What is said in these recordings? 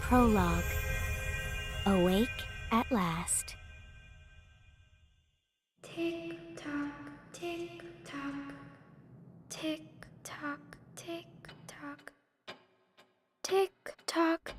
Prologue. Awake at last. Tick tock, tick tock, tick tock, tick tock, tick tock.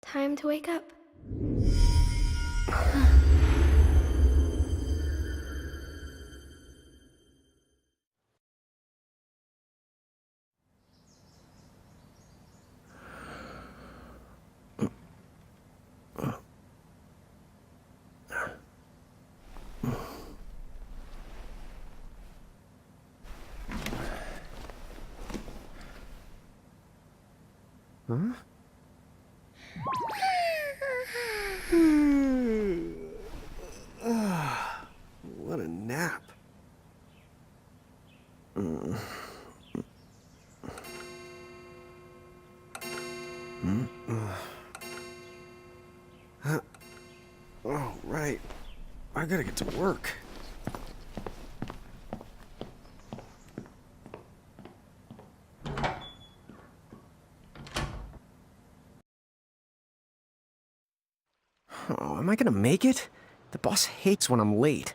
Time to wake up. Huh? What a nap. Oh, right. I gotta get to work. Oh, am I gonna make it? The boss hates when I'm late.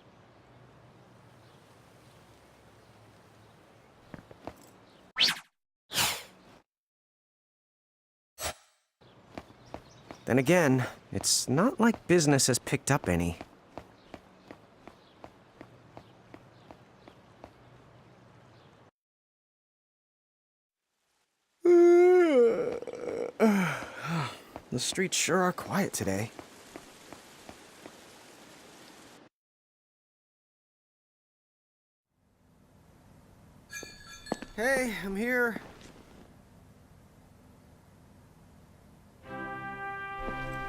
Then again, it's not like business has picked up any. The streets sure are quiet today. Hey, I'm here.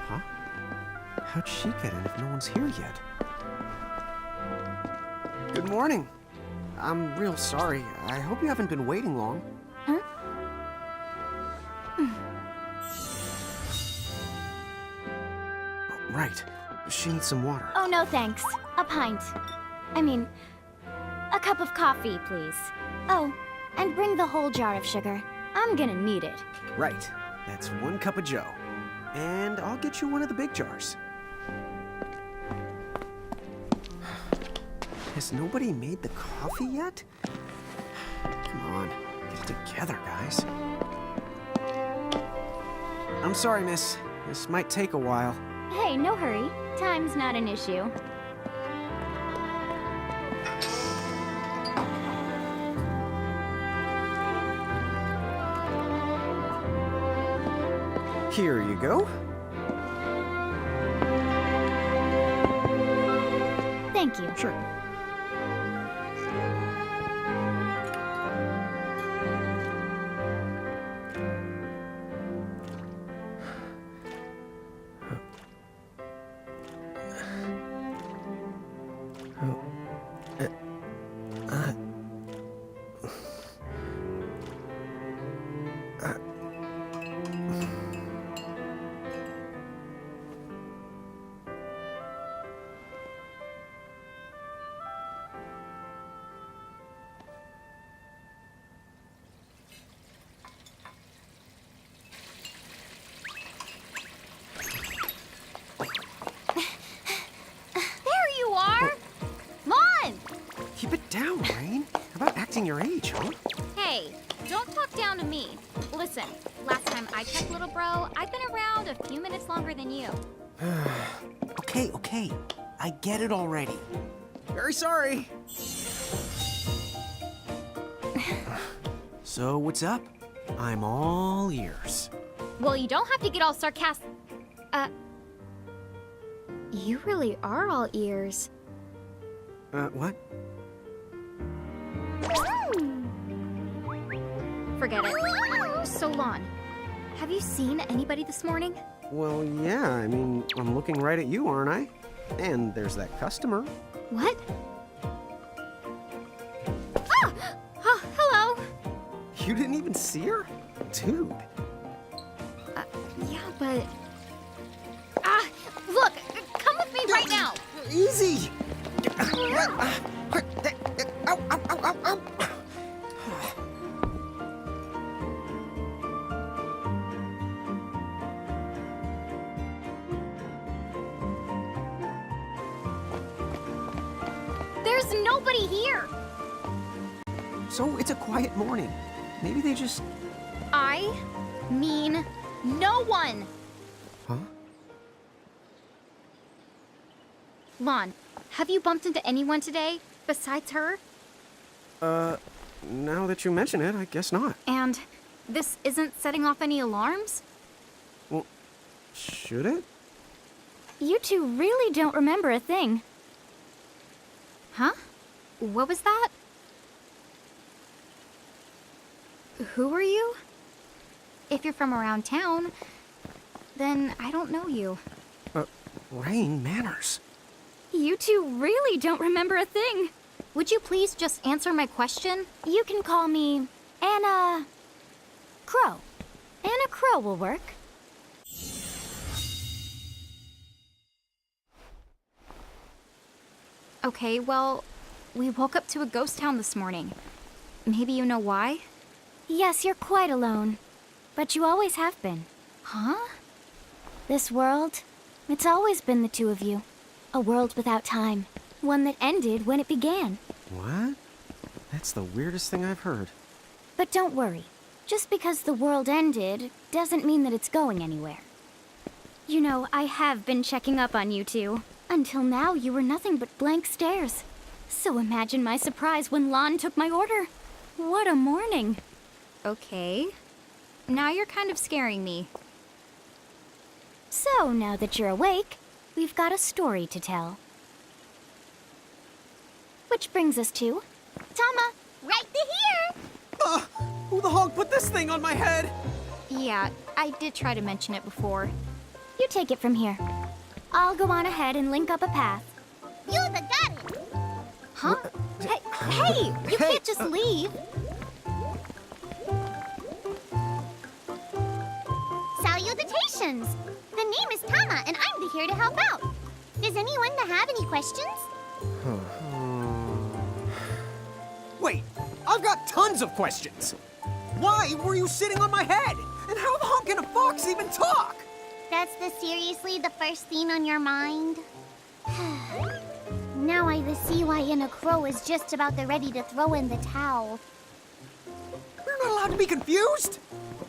Huh? How'd she get in if no one's here yet? Good morning. I'm real sorry. I hope you haven't been waiting long. Huh? Right. She needs some water. Oh, no thanks. A pint. I mean, a cup of coffee, please. Oh, and bring the whole jar of sugar. I'm gonna need it. Right. That's 1 cup of joe. And I'll get you one of the big jars. Has nobody made the coffee yet? Come on, get it together, guys. I'm sorry, miss. This might take a while. Hey, no hurry. Time's not an issue. Here you go. Thank you. Sure. There you are! Lon! Keep it down, Rain. How about acting your age, huh? Hey, don't talk down to me. Listen, last time I checked, little bro, I've been around a few minutes longer than you. Okay. I get it already. Very sorry. So, what's up? I'm all ears. Well, you don't have to get all sarcastic. You really are all ears. What? Forget it. So, Lon, have you seen anybody this morning? Well, yeah, I mean, I'm looking right at you, aren't I? And there's that customer. What? Ah! Oh, hello. You didn't even see her? Dude. Yeah, but... Look, come with me right now. Easy! Ow, ow, ow, ow, ow. There's nobody here. So it's a quiet morning. Maybe they just... I mean no one. Huh? Lon, have you bumped into anyone today besides her? Now that you mention it, I guess not. And this isn't setting off any alarms? Well, should it? You two really don't remember a thing. Huh? What was that? Who are you? If you're from around town, then I don't know you. Rain, manners. You two really don't remember a thing. Would you please just answer my question? You can call me Anna Crow. Anna Crow will work. Okay, well, we woke up to a ghost town this morning. Maybe you know why? Yes, you're quite alone. But you always have been. Huh? This world, it's always been the two of you. A world without time. One that ended when it began. What? That's the weirdest thing I've heard. But don't worry. Just because the world ended doesn't mean that it's going anywhere. You know, I have been checking up on you two. Until now, you were nothing but blank stares. So imagine my surprise when Lon took my order. What a morning. Okay. Now you're kind of scaring me. So, now that you're awake, we've got a story to tell. Which brings us to... Tama, right here! Who the hog put this thing on my head? Yeah, I did try to mention it before. You take it from here. I'll go on ahead and link up a path. You the got it! Huh? Hey, you can't just leave. Salutations! The name is Tama, and I'm here to help out. Does anyone have any questions? Wait, I've got tons of questions. Why were you sitting on my head? And how the hog can a fox even talk? That's seriously the first thing on your mind? Now I see why Anna Crow is just about ready to throw in the towel. We're not allowed to be confused.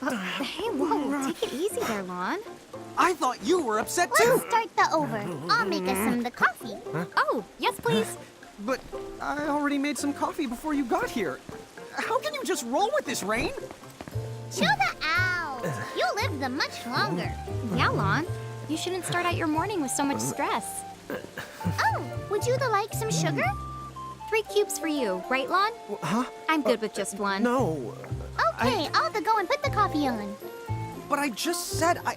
Hey, whoa, take it easy there, Lon. I thought you were upset too. Let's start the over. I'll make us some the coffee. Huh? Oh, yes, please. But I already made some coffee before you got here. How can you just roll with this, Rain? Chill the owl. You live them much longer. Yeah, Lon. You shouldn't start out your morning with so much stress. Oh, would you like some sugar? 3 cubes for you, right, Lon? Huh? I'm good with just one. No. Okay, I'll go and put the coffee on. But I just said I...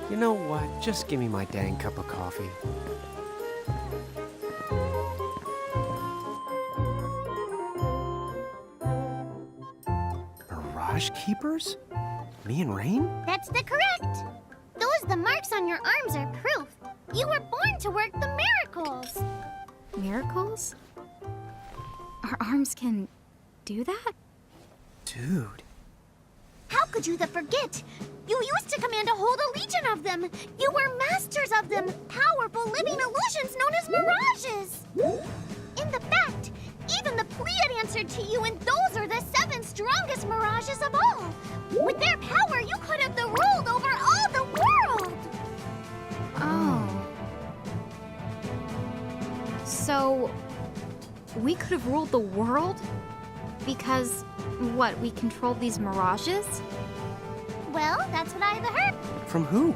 You know what? Just give me my dang cup of coffee. Mirage Keepers? Me and Rain? That's correct. The marks on your arms are proof. You were born to work the miracles. Miracles? Our arms can do that? Dude. How could you forget? You used to command a whole legion of them. You were masters of them, powerful living illusions known as mirages. In the fact, even the Pleiad answered to you, and those are the 7 strongest mirages of all. With their power, you could have ruled over all the world. Oh. So, we could have ruled the world? Because, what, we controlled these mirages? Well, that's what I've heard. From who?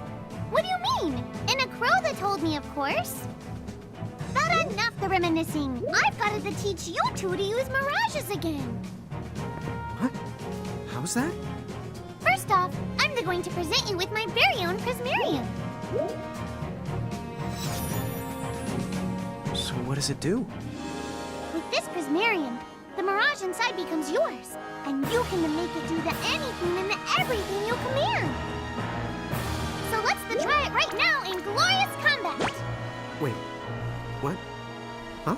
What do you mean? In a crow that told me, of course. But enough the reminiscing. I've got to teach you two to use mirages again. What? How's that? First off, I'm going to present you with my very own Prismarium. So what does it do? With this Prismarium, the mirage inside becomes yours, and you can make it do the anything and the everything you command. So let's try it right now in glorious combat. Wait, what? Huh?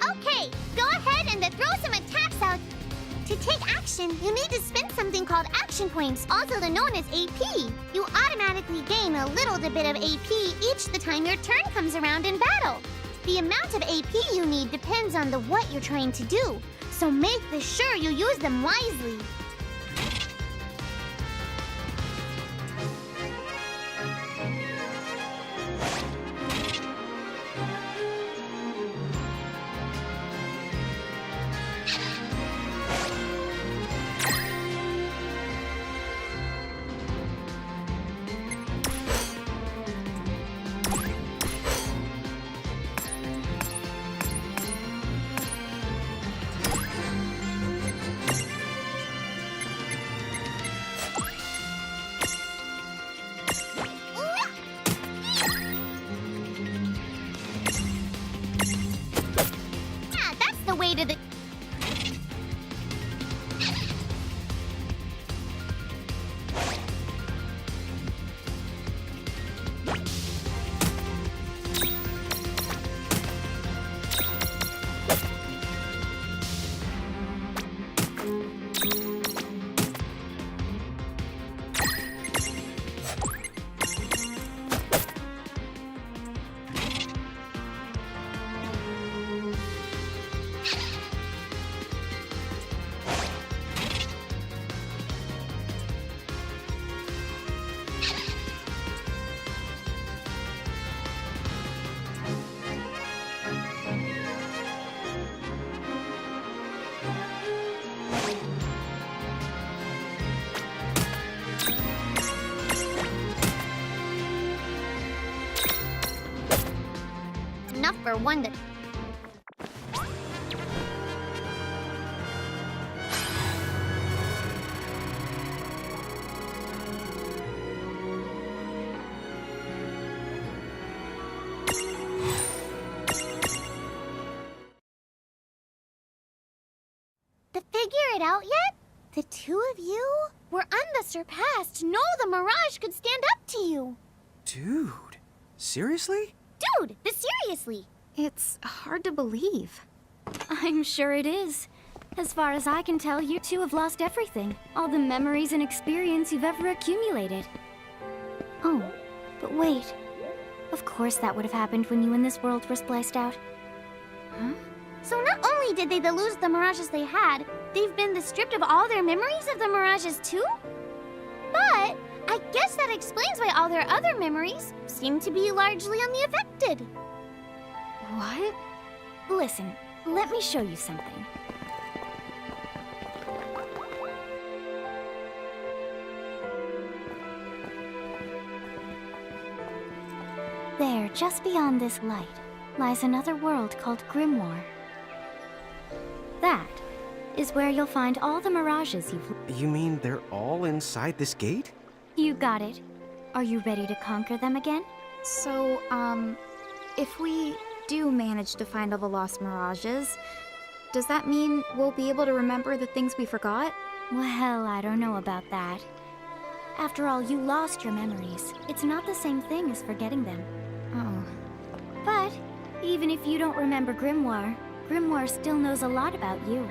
Okay, go ahead and throw some attacks out. To take action, you need to spend something called action points, also known as AP. You automatically gain a little bit of AP each the time your turn comes around in battle. The amount of AP you need depends on what you're trying to do, so make sure you use them wisely. Yeah, that's the way to the... Enough for one that... To figure it out yet? The two of you were unsurpassed. No, the Mirage could stand up to you. Dude, seriously? Dude, seriously. It's hard to believe. I'm sure it is. As far as I can tell, you two have lost everything. All the memories and experience you've ever accumulated. Oh, but wait. Of course that would have happened when you and this world were spliced out. Huh? So not only did they lose the mirages they had, they've been stripped of all their memories of the mirages too? But I guess that explains why all their other memories seem to be largely unaffected. What? Listen, let me show you something. There, just beyond this light, lies another world called Grimoire. That is where you'll find all the mirages you've... You mean they're all inside this gate? You got it. Are you ready to conquer them again? So, if we do manage to find all the lost mirages, does that mean we'll be able to remember the things we forgot? Well, I don't know about that. After all, you lost your memories. It's not the same thing as forgetting them. Oh. But even if you don't remember Grimoire, Grimoire still knows a lot about you.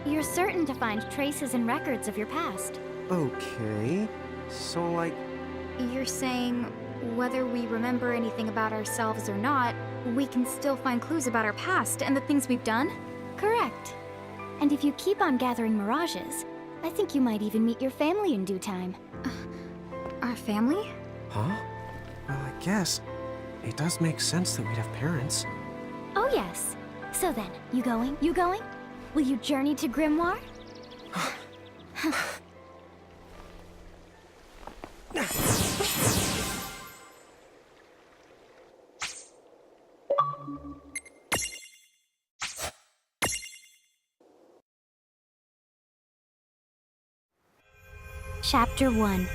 You're certain to find traces and records of your past. Okay. So, like... You're saying whether we remember anything about ourselves or not, we can still find clues about our past and the things we've done? Correct. And if you keep on gathering mirages, I think you might even meet your family in due time. Our family? Huh? Well, I guess it does make sense that we'd have parents. Oh yes. So then, you going? You going? Will you journey to Grimoire? Chapter 1.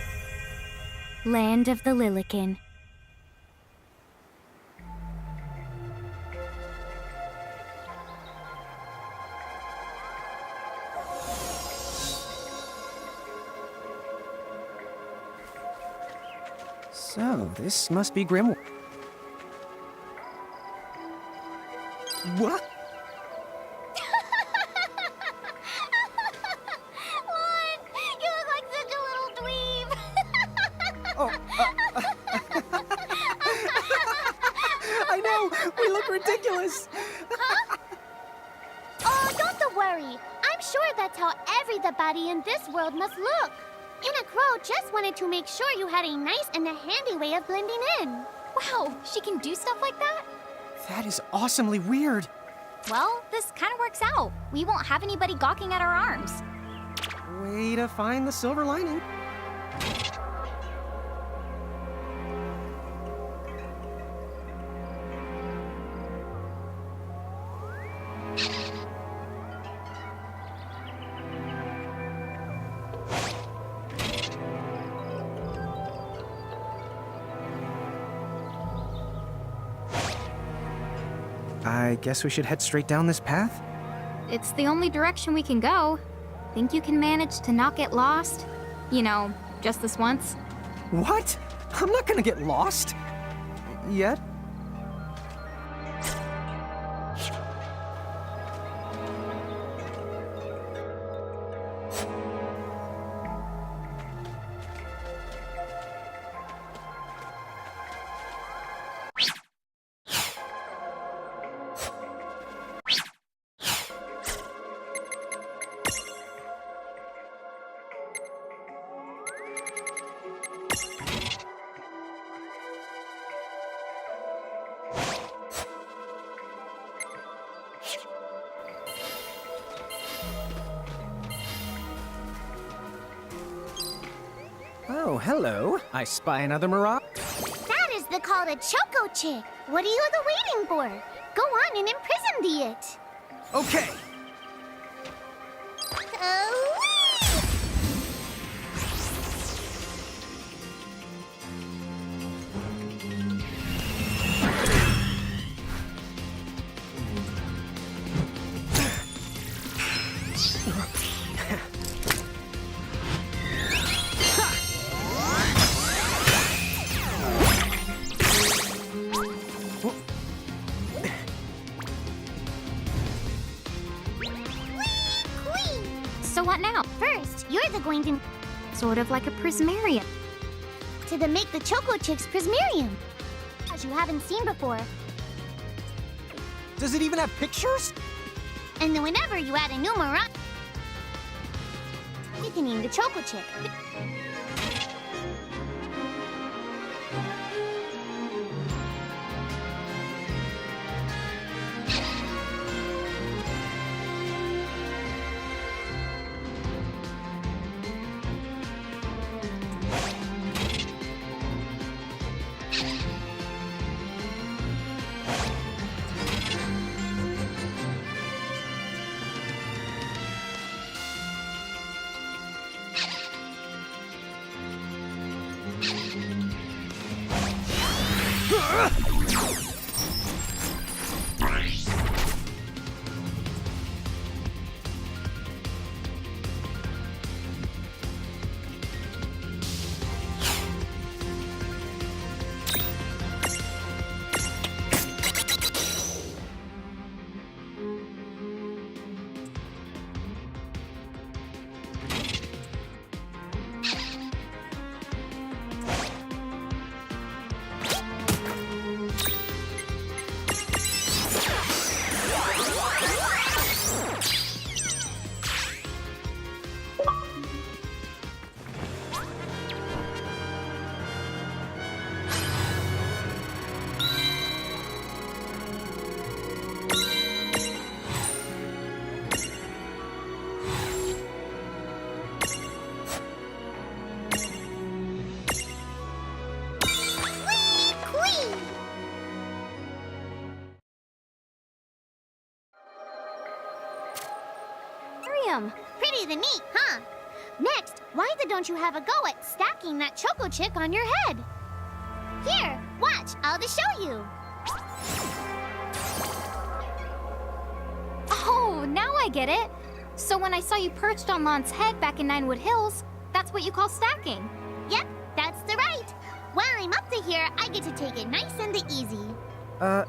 Land of the Lilican. So, this must be Grimoire. What? Lon, you look like such a little dweeb. Oh, I know! We look ridiculous! Oh, don't worry. I'm sure that's how everybody in this world must look. Inna Crow just wanted to make sure you had a nice and a handy way of blending in. Wow, she can do stuff like that? That is awesomely weird. Well, this kind of works out. We won't have anybody gawking at our arms. Way to find the silver lining. I guess we should head straight down this path? It's the only direction we can go. Think you can manage to not get lost? You know, just this once? What? I'm not gonna get lost. Yet? Oh, hello. I spy another mirage. That is the called a Choco Chick. What are you waiting for? Go on and imprison the it. Okay. So what now? First, you're going to Sort of like a prismarium. make the Choco Chick's Prismarium. mirage you haven't seen before. Does it even have pictures? And then whenever you add a new mirage, you can name the Choco Chick. Pretty the neat, huh? Next, why don't you have a go at stacking that Choco Chick on your head? Here, watch, I'll just show you. Oh, now I get it. So when I saw you perched on Lon's head back in Ninewood Hills, that's what you call stacking. Yep, that's the right. While I'm up to here, I get to take it nice and easy.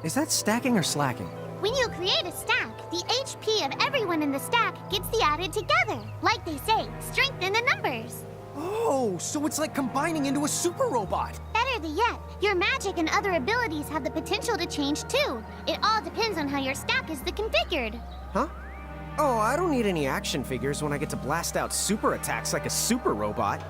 Is that stacking or slacking? When you create a stack, the HP of everyone in the stack gets added together. Like they say, strengthen the numbers. Oh, so it's like combining into a super robot. Better yet, your magic and other abilities have the potential to change too. It all depends on how your stack is configured. Huh? Oh, I don't need any action figures when I get to blast out super attacks like a super robot.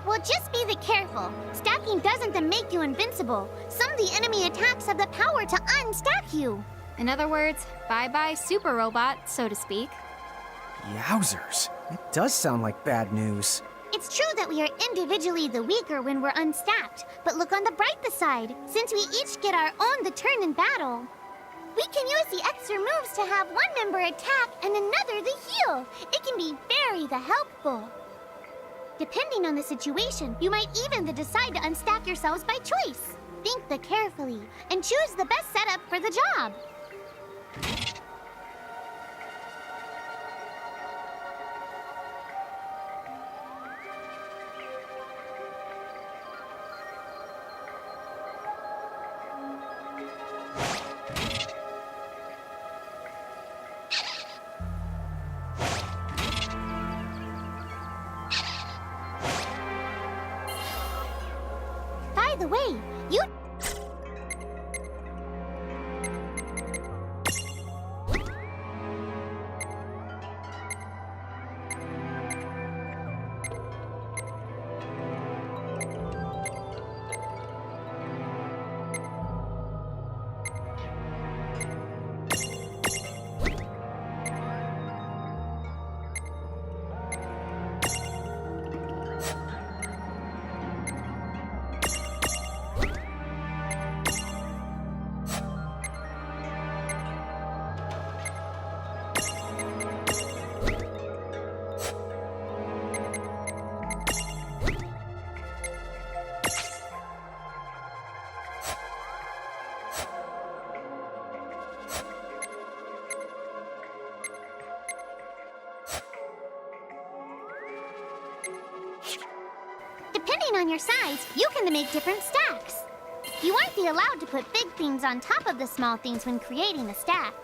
Well, just be careful. Stacking doesn't make you invincible. Some of the enemy attacks have the power to unstack you. In other words, bye-bye super robot, so to speak. Yowzers. It does sound like bad news. It's true that we are individually the weaker when we're unstacked, but look on the brighter side. Since we each get our own turn in battle, we can use the extra moves to have one member attack and another the heal. It can be very helpful. Depending on the situation, you might even decide to unstack yourselves by choice. Think carefully and choose the best setup for the job. By the way, you... Depending on your size, you can make different stacks. You won't be allowed to put big things on top of the small things when creating a stack.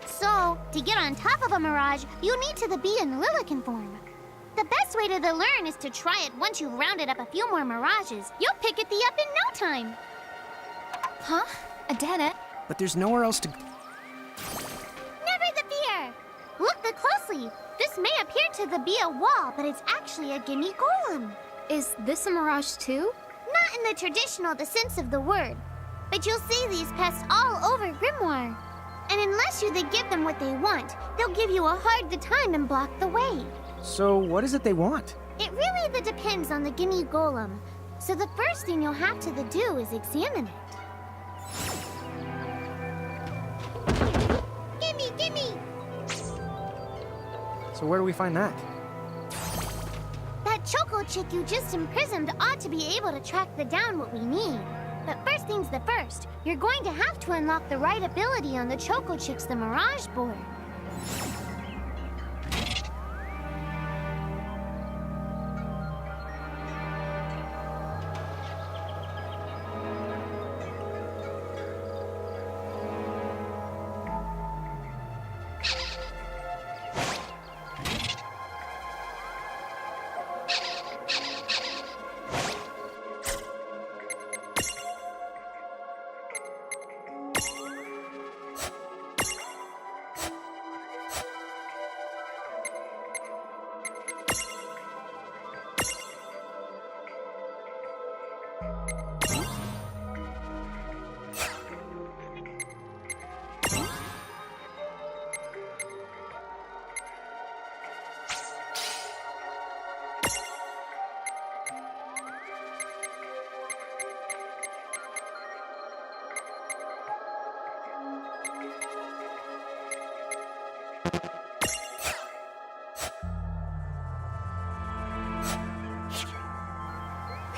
So, to get on top of a mirage, you need to be in Lilican form. The best way to learn is to try it once you've rounded up a few more mirages. You'll pick it up in no time. Huh? A dead end? But there's nowhere else to... Never the fear! Look closely. This may appear to be a wall, but it's actually a gimme golem. Is this a mirage too? Not in the traditional sense of the word, but you'll see these pests all over Grimoire. And unless they give them what they want, they'll give you a hard time and block the way. So what is it they want? It really depends on the gimme golem. So the first thing you'll have to do is examine it. Gimme! So where do we find that? That Choco Chick you just imprisoned ought to be able to track down what we need. But first things first, you're going to have to unlock the right ability on the Choco Chick's Mirage board.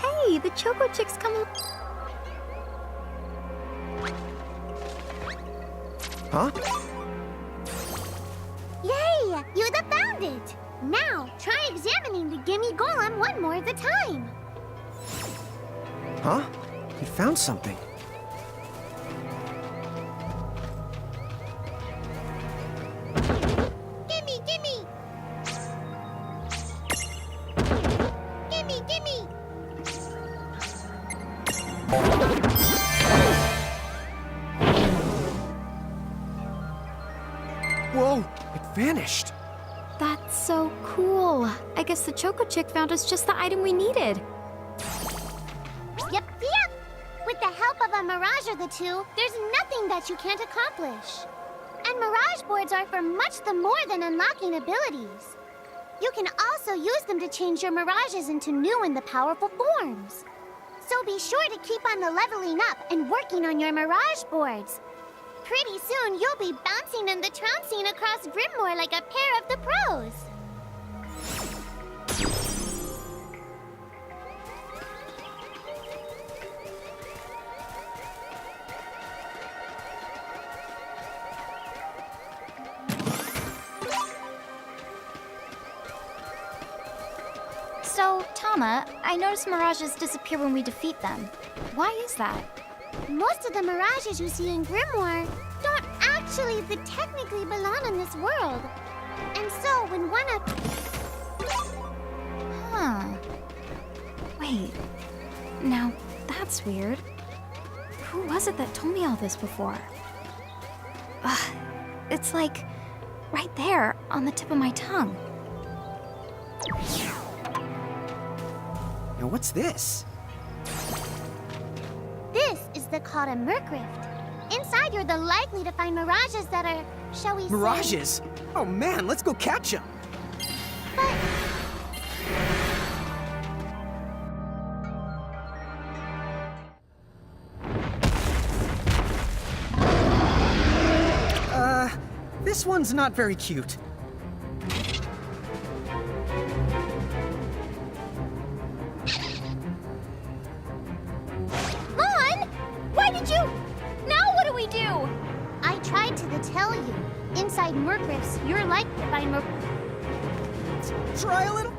Hey, the Choco Chick's coming. Huh? Yay! You found it! Now, try examining the gimme golem one more time. Huh? You found something. Gimme! Whoa! It vanished! That's so cool. I guess the Choco Chick found us just the item we needed. Yep. With the help of a mirage or two, there's nothing that you can't accomplish. And mirage boards are for much more than unlocking abilities. You can also use them to change your mirages into new and powerful forms. So be sure to keep on leveling up and working on your mirage boards. Pretty soon, you'll be bouncing and trouncing across Grimoire like a pair of the pros. So, Tama, I noticed mirages disappear when we defeat them. Why is that? Most of the mirages you see in Grimoire don't actually technically belong in this world. And so when one of... Huh. Wait. Now, that's weird. Who was it that told me all this before? Ugh. It's like right there on the tip of my tongue. Now what's this? This is called a Merc Rift. Inside, you're likely to find mirages that are, shall we say... Mirages? Oh man, let's go catch them! But... This one's not very cute. Lon! Why did you... Now what do we do? I tried to tell you. Inside Merc Rifts, you're likely to find Merc... Try a little?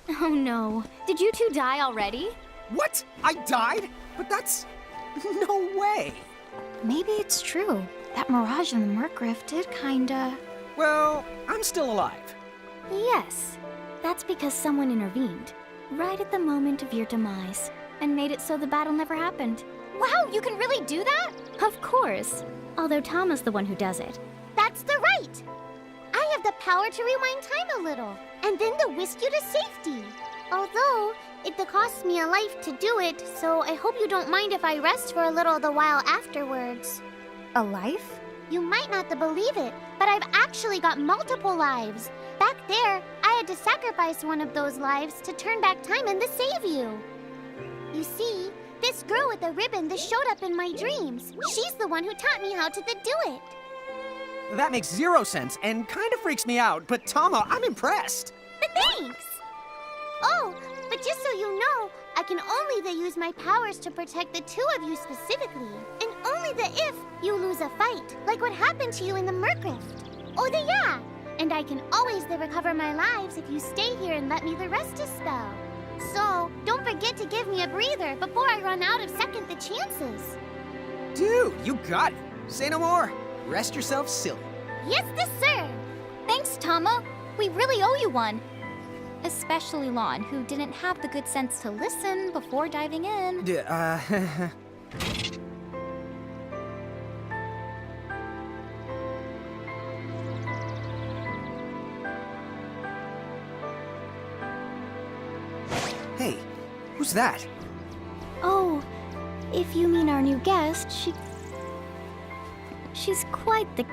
Oh no. Did you two die already? What? I died? But that's... no way. Maybe it's true. That mirage in the Murkrift did kinda... Well, I'm still alive. Yes. That's because someone intervened, right at the moment of your demise, and made it so the battle never happened. Wow, you can really do that? Of course. Although Tama's the one who does it. That's the right! I have the power to rewind time a little, and then to whisk you to safety. Although, it costs me a life to do it, so I hope you don't mind if I rest for a little the while afterwards. A life? You might not believe it, but I've actually got multiple lives. Back there, I had to sacrifice one of those lives to turn back time and to save you. You see, this girl with the ribbon that showed up in my dreams, she's the one who taught me how to do it. That makes zero sense and kind of freaks me out, but Tama, I'm impressed. Thanks! Oh, but just so you know, I can only use my powers to protect the two of you specifically, and only if you lose a fight, like what happened to you in the Murkrift. Oh, yeah! And I can always recover my lives if you stay here and let me rest a spell. So, don't forget to give me a breather before I run out of second the chances. Dude, you got it. Say no more. Rest yourself silly. Yes, sir! Thanks, Tama. We really owe you one. Especially Lon, who didn't have the good sense to listen before diving in. Hey, who's that? Oh, if you mean our new guest, she's quite the...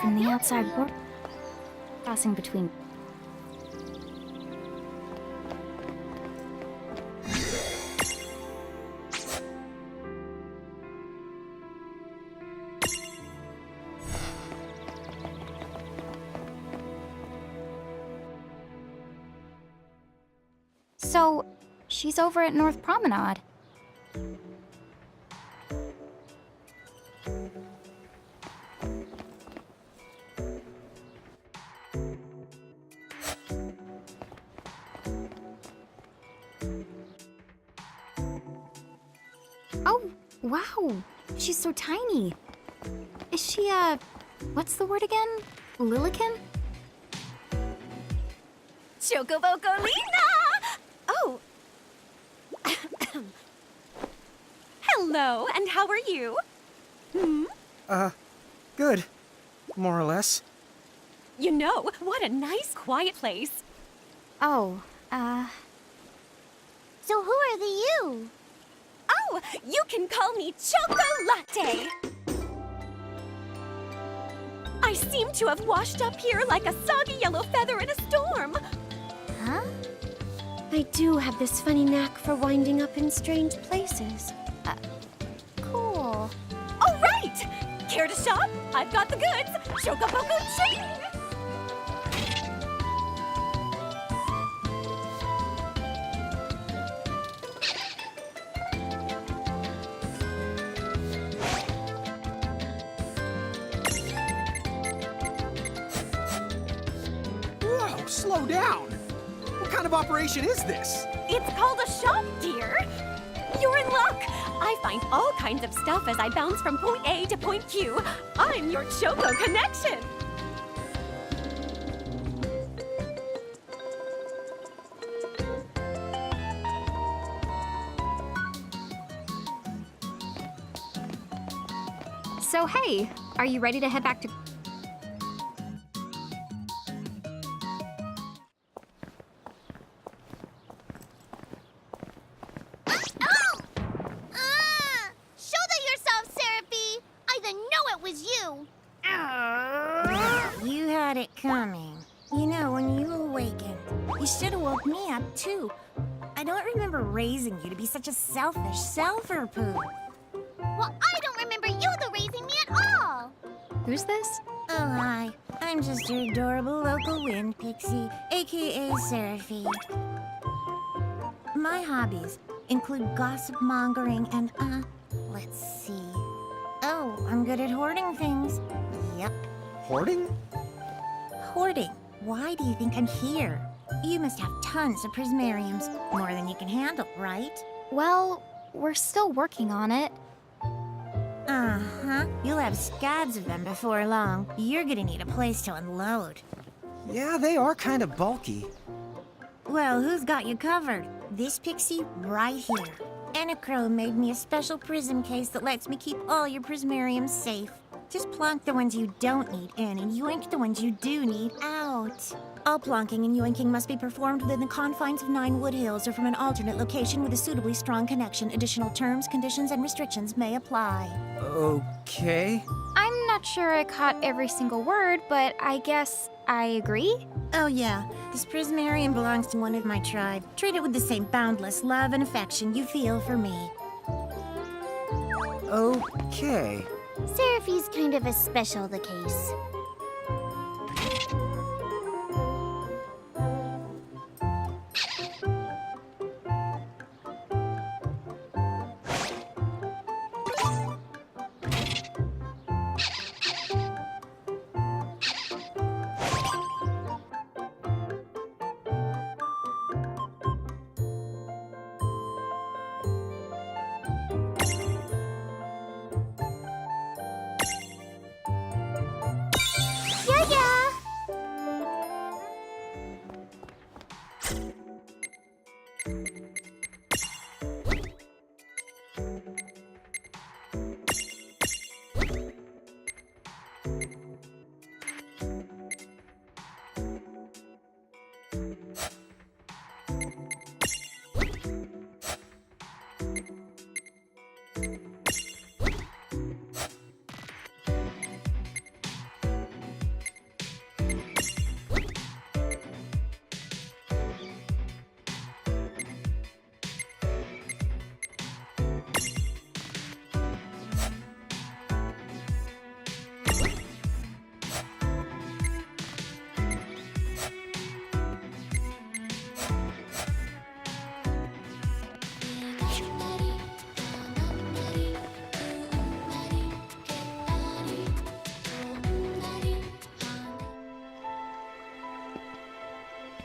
From the outside world, crossing between... So, she's over at North Promenade. Oh, wow. She's so tiny. Is she, what's the word again? Lilican? Chocobocolina! Oh. Hello, and how are you? Good. More or less. You know, what a nice, quiet place. Oh, So who are the you? Oh, you can call me Chocolate. I seem to have washed up here like a soggy yellow feather in a storm. Huh? I do have this funny knack for winding up in strange places. Cool. All right! Care to shop? I've got the goods. Chocoboco ching! Whoa, slow down. What kind of operation is this? It's called a shop, dear. You're in luck. I find all kinds of stuff as I bounce from point A to point Q. I'm your Choco connection. so hey, are you ready to head back to... Shoulder yourself, Seraphie! I didn't know it was you! You had it coming. You know, when you awakened, you should have woke me up, too. I don't remember raising you to be such a selfish selfer-poo. Well, I don't remember you raising me at all! Who's this? Oh, hi. I'm just your adorable local wind pixie, aka Seraphie. My hobbies include gossip mongering and, let's see. Oh, I'm good at hoarding things. Yep. Hoarding? Hoarding. Why do you think I'm here? You must have tons of prismariums. More than you can handle, right? Well, we're still working on it. Uh-huh. You'll have scads of them before long. You're gonna need a place to unload. Yeah, they are kind of bulky. Well, who's got you covered? This pixie right here. Anacro made me a special prism case that lets me keep all your prismariums safe. Just plonk the ones you don't need in and yoink the ones you do need out. All plonking and yoinking must be performed within the confines of 9 Wood Hills or from an alternate location with a suitably strong connection. Additional terms, conditions, and restrictions may apply. Okay. I'm not sure I caught every single word, but I guess I agree. Oh yeah, this prismarium belongs to one of my tribe. Treat it with the same boundless love and affection you feel for me. Okay. Seraphi's kind of a special the case. Yeah, yeah.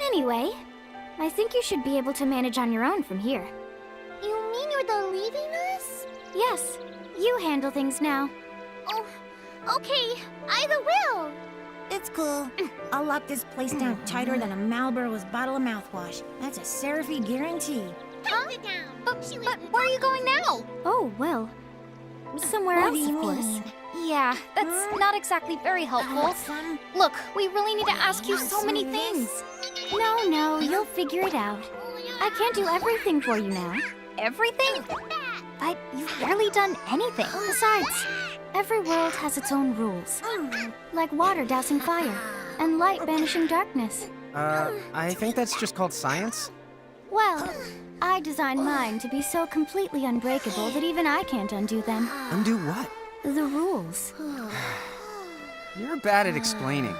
Anyway, I think you should be able to manage on your own from here. You mean you're the leaving us? Yes, you handle things now. Oh, okay. Either will. It's cool. I'll lock this place down tighter than a Marlboro's bottle of mouthwash. That's a Seraphy guarantee. Huh? It down. But where are you going now? Oh, well, somewhere What else, do you of course. mean? Yeah, that's not exactly very helpful. Some... Look, we really need to ask you so many things. No, you'll figure it out. I can't do everything for you now. Everything? But you've barely done anything. Besides, every world has its own rules. Like water dousing fire, and light banishing darkness. I think that's just called science. Well, I designed mine to be so completely unbreakable that even I can't undo them. Undo what? The rules. You're bad at explaining.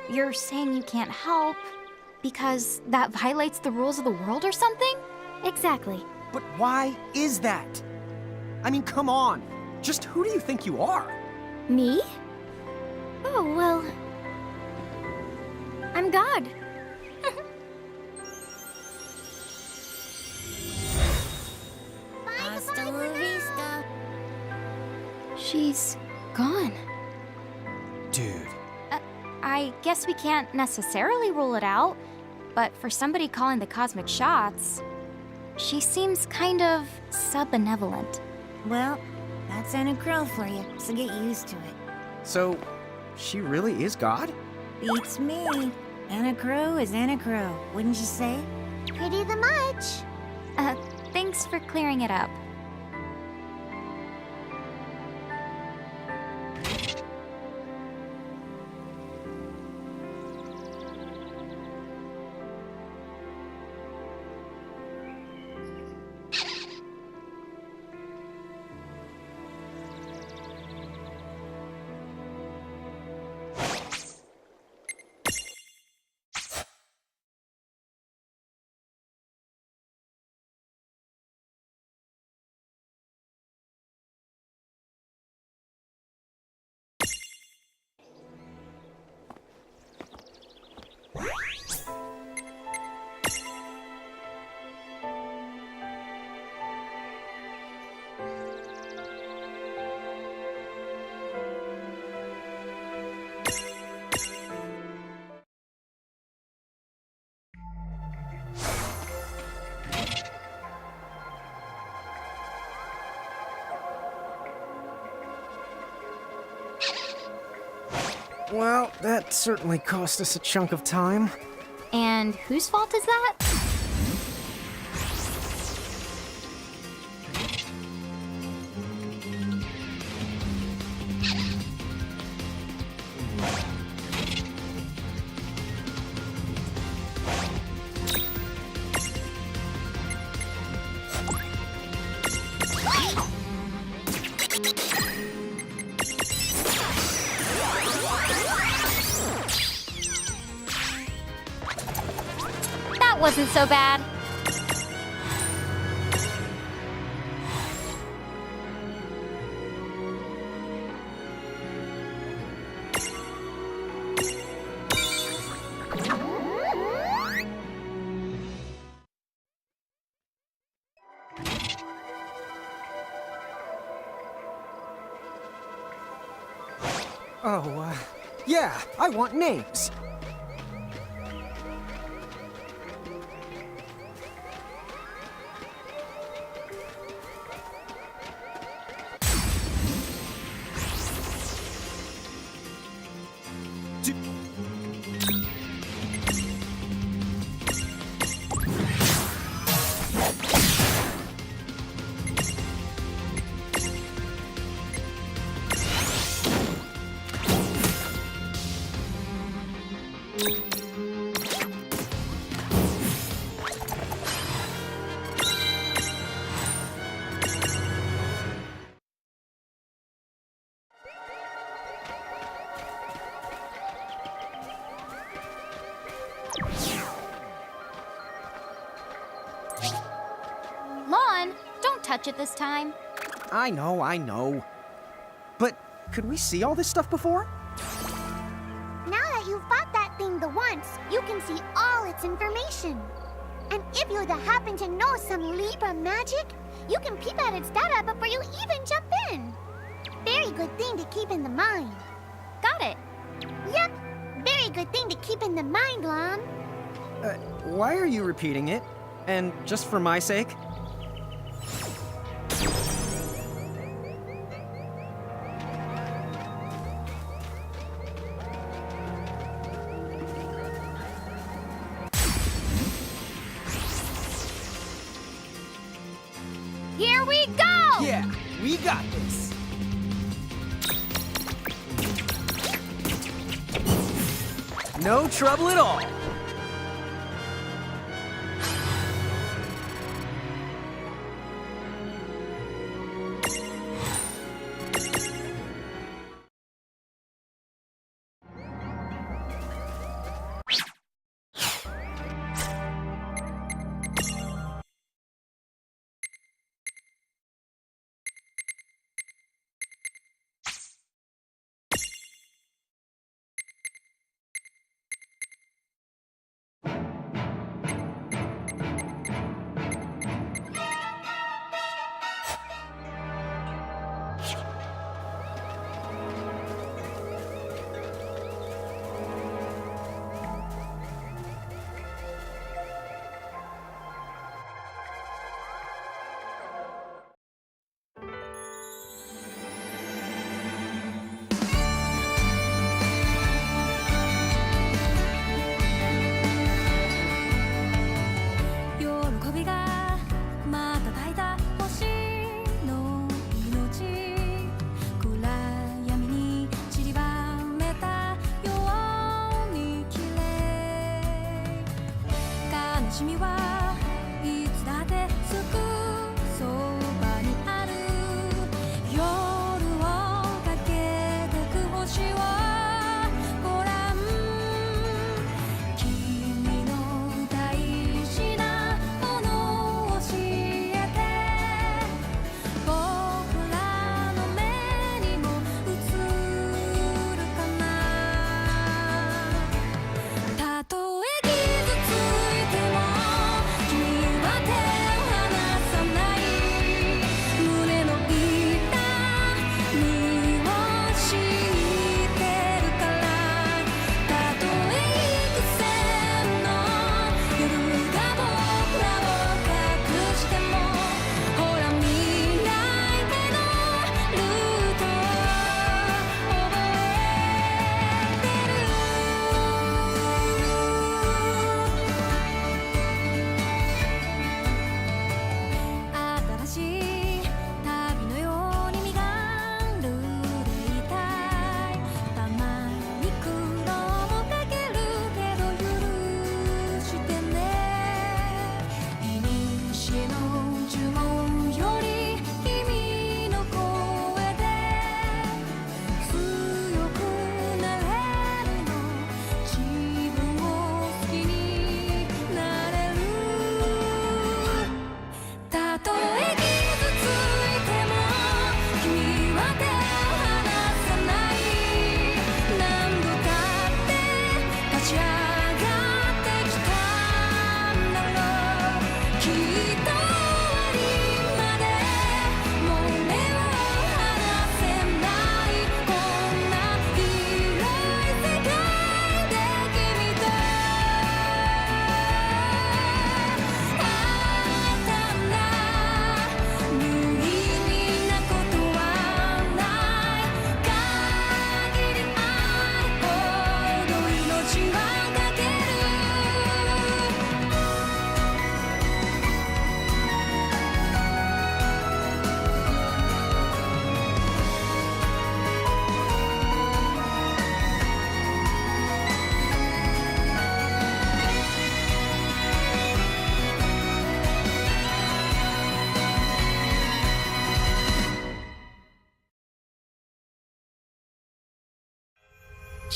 You're saying you can't help because that violates the rules of the world or something? Exactly. But why is that? I mean, come on. Just who do you think you are? Me? Oh, well, I'm God. Hasta la vista. She's gone. Dude. I guess we can't necessarily rule it out, but for somebody calling the cosmic shots, she seems kind of sub-benevolent. Well, that's Anacro for you, so get used to it. So, she really is God? Beats me. Anacro is Anacro, wouldn't you say? Pretty the much. Thanks for clearing it up. Well, that certainly cost us a chunk of time. And whose fault is that? That wasn't so bad. Oh, yeah, I want names. Lon, don't touch it this time. I know. But could we see all this stuff before? Now that you've fought that thing the once, you can see all its information. And if you happen to know some Libra magic, you can peep at its data before you even jump in. Very good thing to keep in the mind. Got it. Yep, very good thing to keep in the mind, Lon. Why are you repeating it? And just for my sake? Here we go! Yeah, we got this. No trouble at all.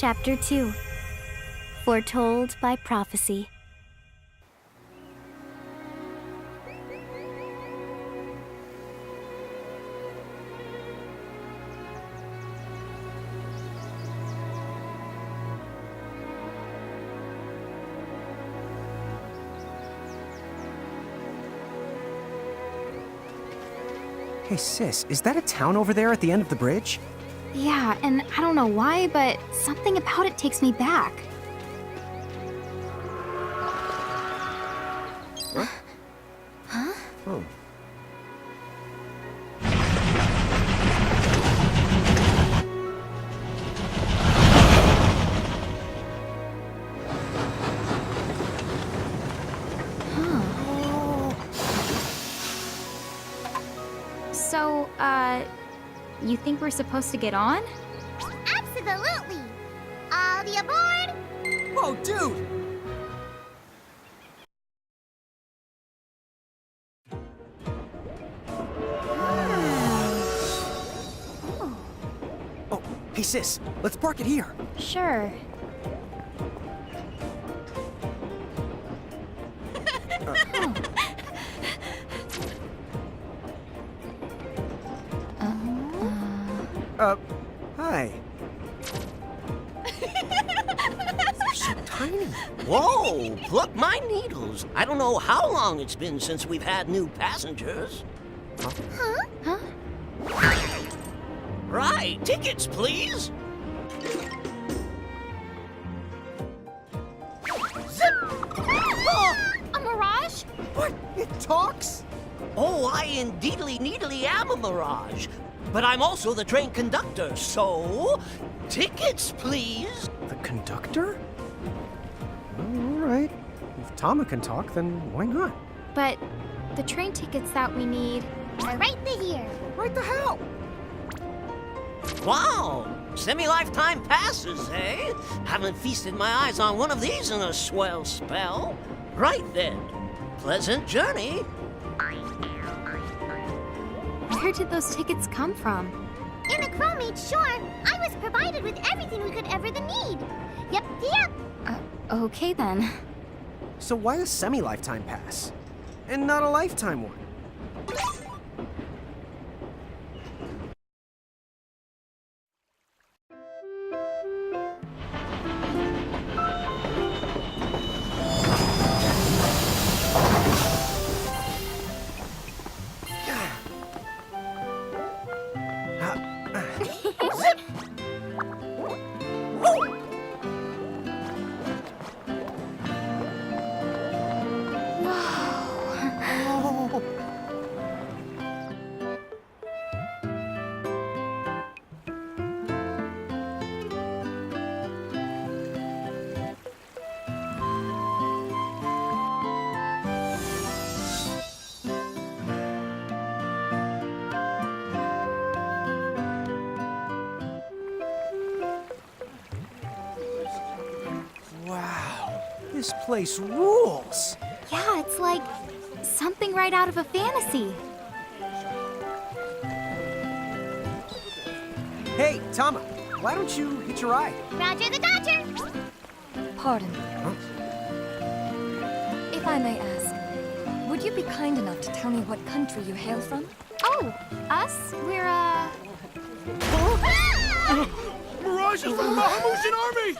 Chapter 2. Foretold by Prophecy. Hey, sis, is that a town over there at the end of the bridge? Yeah, and I don't know why, but something about it takes me back. Oh. So, you think we're supposed to get on? Absolutely! All the aboard! Whoa, dude! Oh, hey sis, let's park it here. Sure. Hi. They're so tiny. Whoa, pluck my needles. I don't know how long it's been since we've had new passengers. Huh? Right, tickets, please. A mirage? What? It talks? Oh, I indeedly needly am a mirage. But I'm also the train conductor, so tickets, please. The conductor? All right. If Tama can talk, then why not? But the train tickets that we need. They're right here. Right the hell? Wow, semi-lifetime passes, eh? Haven't feasted my eyes on one of these in a swell spell. Right then, pleasant journey. Where did those tickets come from? In the Crow made sure I was provided with everything we could ever need. Yep. Okay then. So why a semi-lifetime pass? And not a lifetime one? Wow, this place rules. Yeah, it's like something right out of a fantasy. Hey, Tama, why don't you hitch a ride? Roger the Dodger. Pardon. Huh? If I may ask, would you be kind enough to tell me what country you hail from? Oh, us? We're, Mirage is from the Bahamutian army!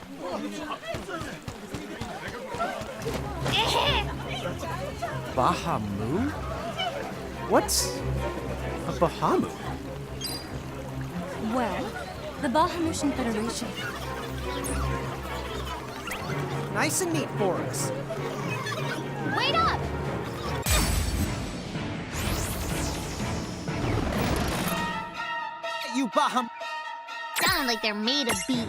Bahamu? What's a Bahamu? Well, the Bahamutian Federation. Nice and neat for us. Wait up! You Baham... Sound like they're made of beef.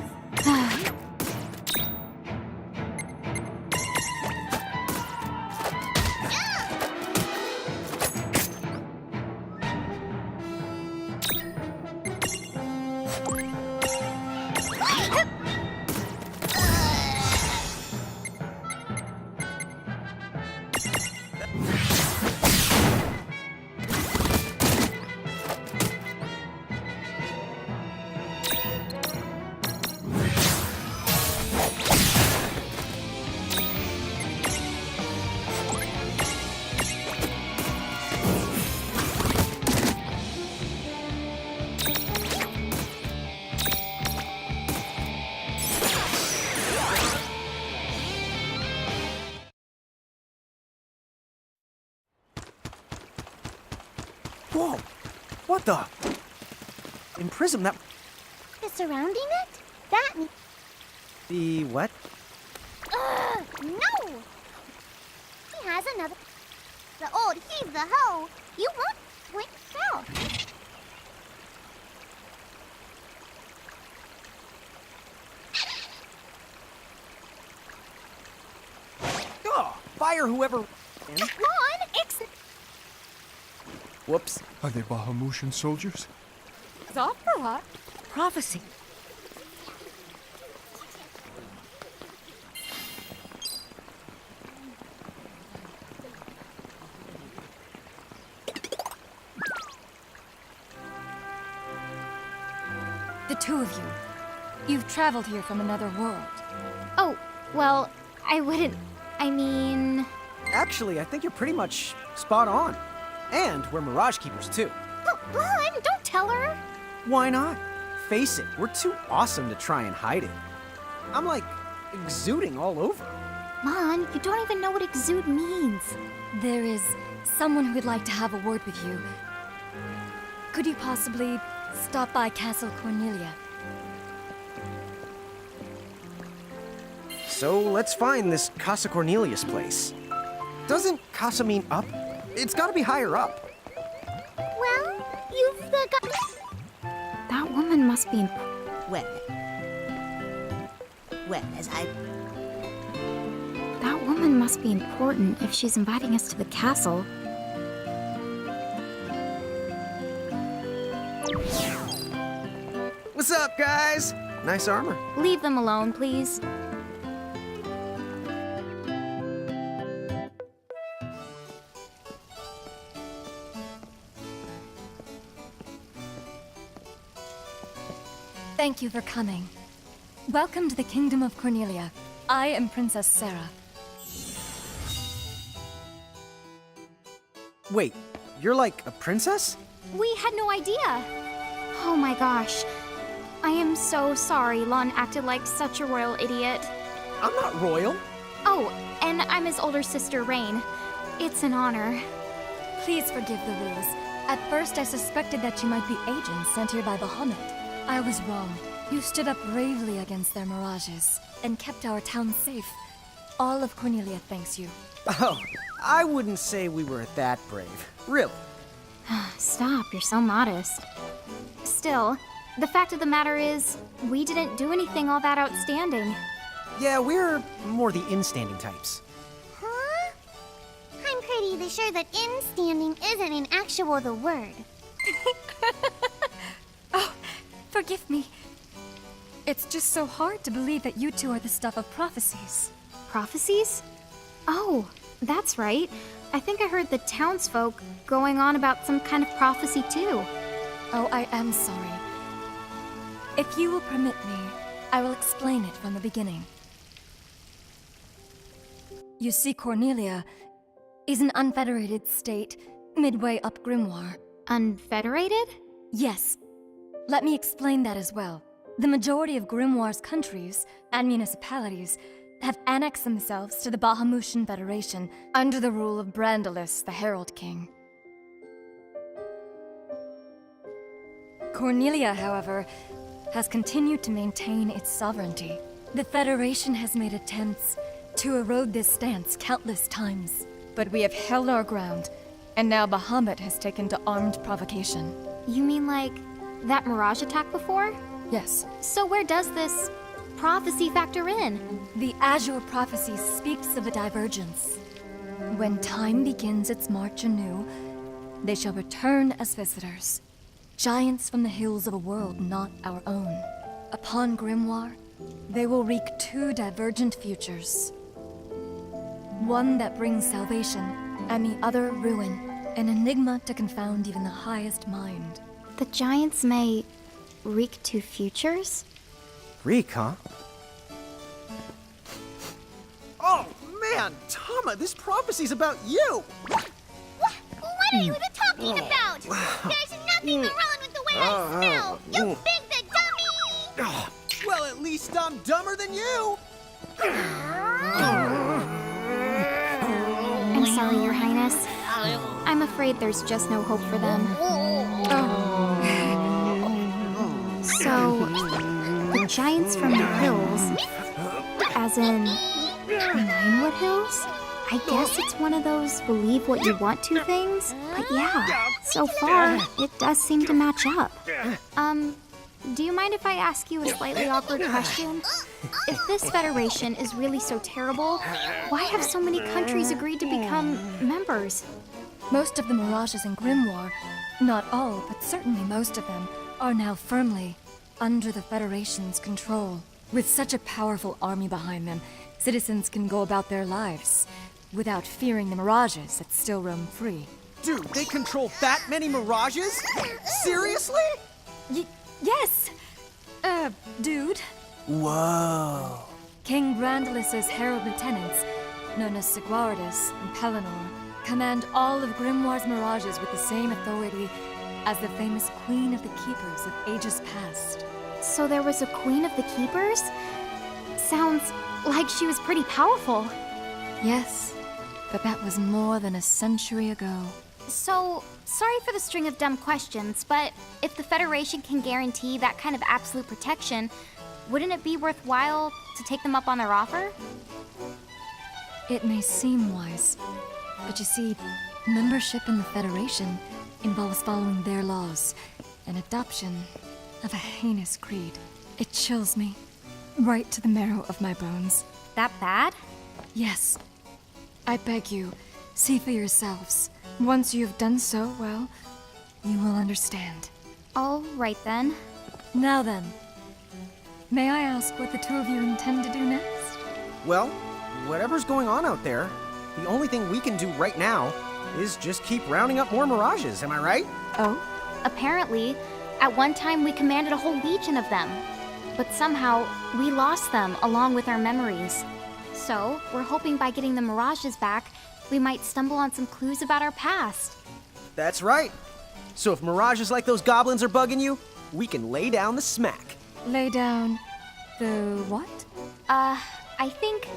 Whoa! What the? In Prism, that... The surrounding it? That means... The what? No! He has another... The old heave the hoe. You won't... Wait, no. Oh, fire whoever... Come on, it's... Whoops. Are they Bahamutian soldiers? Opera? Prophecy. The two of you. You've traveled here from another world. Oh, well, I wouldn't. I mean. Actually, I think you're pretty much spot on. And we're Mirage Keepers, too. Come on, don't tell her. Why not? Face it, we're too awesome to try and hide it. I'm like exuding all over. Mon, you don't even know what exude means. There is someone who would like to have a word with you. Could you possibly stop by Castle Cornelia? So let's find this Casa Cornelius place. Doesn't Casa mean up? It's gotta be higher up. Well, you've got... That woman must be. Well, as I... That woman must be important if she's inviting us to the castle. What's up, guys? Nice armor. Leave them alone, please. Thank you for coming. Welcome to the Kingdom of Cornelia. I am Princess Sarah. Wait, you're like a princess? We had no idea. Oh my gosh. I am so sorry Lon acted like such a royal idiot. I'm not royal. Oh, and I'm his older sister, Rain. It's an honor. Please forgive the ruse. At first, I suspected that you might be agents sent here by Bahamut. I was wrong. You stood up bravely against their mirages and kept our town safe. All of Cornelia thanks you. Oh, I wouldn't say we were that brave. Really. Stop, you're so modest. Still, the fact of the matter is, we didn't do anything all that outstanding. Yeah, we're more the in-standing types. Huh? I'm pretty sure that in-standing isn't in actual the word. Oh, forgive me. It's just so hard to believe that you two are the stuff of prophecies. Prophecies? Oh, that's right. I think I heard the townsfolk going on about some kind of prophecy too. Oh, I am sorry. If you will permit me, I will explain it from the beginning. You see, Cornelia is an unfederated state midway up Grimoire. Unfederated? Yes. Let me explain that as well. The majority of Grimoire's countries and municipalities have annexed themselves to the Bahamutian Federation under the rule of Brandalis, the Herald King. Cornelia, however, has continued to maintain its sovereignty. The Federation has made attempts to erode this stance countless times, but we have held our ground, and now Bahamut has taken to armed provocation. You mean like that Mirage attack before? Yes. So where does this prophecy factor in? The Azure Prophecy speaks of a divergence. When time begins its march anew, they shall return as visitors. Giants from the hills of a world not our own. Upon Grimoire, they will wreak two divergent futures. One that brings salvation, and the other ruin. An enigma to confound even the highest mind. The giants may wreak two futures? Reek, huh? Oh, man! Tama, this prophecy's about you! What are you even talking about? There's nothing wrong with the way I smell. You big the dummy! Well, at least I'm dumber than you! I'm sorry, Your Highness. I'm I'm afraid there's just no hope for them. So, the giants from the hills, as in Ninewood Hills? I guess it's one of those believe what you want to things. But yeah, so far, it does seem to match up. Do you mind if I ask you a slightly awkward question? If this federation is really so terrible, why have so many countries agreed to become members? Most of the Mirages in Grimoire, not all, but certainly most of them, are now firmly under the Federation's control. With such a powerful army behind them, citizens can go about their lives without fearing the Mirages that still roam free. Dude, they control that many Mirages? Seriously? Yes! Dude. Whoa. King Grandalus's herald lieutenants, known as Sigwardus and Pelennor, command all of Grimoire's Mirages with the same authority as the famous Queen of the Keepers of ages past. So there was a Queen of the Keepers? Sounds like she was pretty powerful. Yes, but that was more than a century ago. So, sorry for the string of dumb questions, but if the Federation can guarantee that kind of absolute protection, wouldn't it be worthwhile to take them up on their offer? It may seem wise, but you see, membership in the Federation involves following their laws, and adoption of a heinous creed. It chills me, right to the marrow of my bones. That bad? Yes. I beg you, see for yourselves. Once you have done so, well, you will understand. All right then. Now then, may I ask what the two of you intend to do next? Well, whatever's going on out there, the only thing we can do right now is just keep rounding up more Mirages, am I right? Oh? Apparently, at one time we commanded a whole legion of them. But somehow, we lost them along with our memories. So, we're hoping by getting the Mirages back, we might stumble on some clues about our past. That's right. So if Mirages like those goblins are bugging you, we can lay down the smack. Lay down the what? I think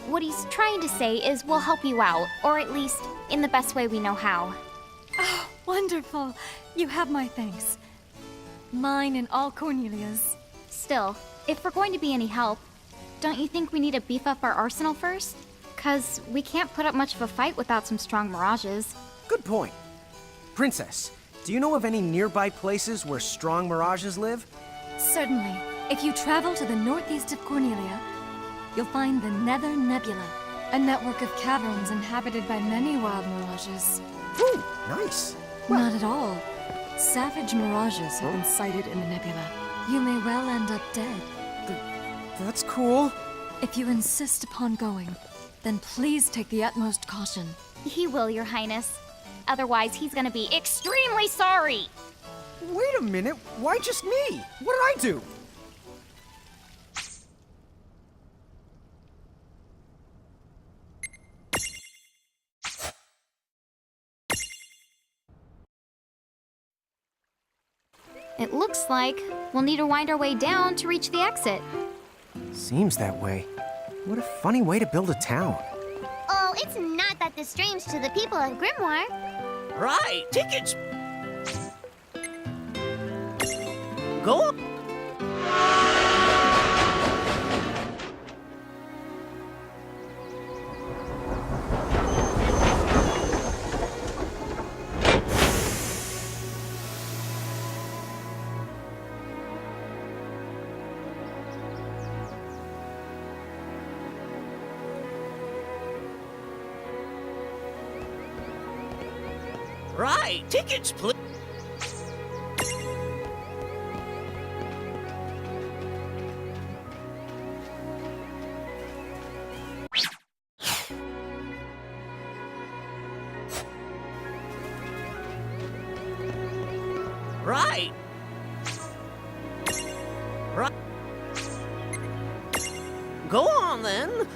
what he's trying to say is we'll help you out, or at least in the best way we know how. Oh, wonderful. You have my thanks. Mine and all Cornelia's. Still, if we're going to be any help, don't you think we need to beef up our arsenal first? 'Cause we can't put up much of a fight without some strong Mirages. Good point. Princess, do you know of any nearby places where strong Mirages live? Certainly. If you travel to the northeast of Cornelia, you'll find the Nether Nebula, a network of caverns inhabited by many wild Mirages. Ooh, nice. Not at all. Savage Mirages have been sighted in the nebula. You may well end up dead. That's cool. If you insist upon going, then please take the utmost caution. He will, Your Highness. Otherwise, he's gonna be extremely sorry! Wait a minute, why just me? What did I do? It looks like we'll need to wind our way down to reach the exit. Seems that way. What a funny way to build a town. Oh, it's not that strange to the people of Grimoire. Right, tickets. Go up. Right, tickets, please. Right. Right. Go on then.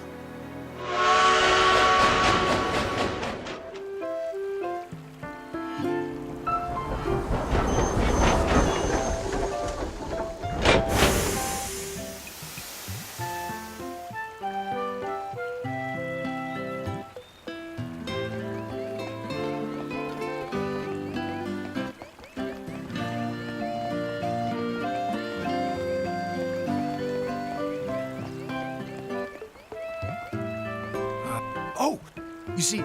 You see,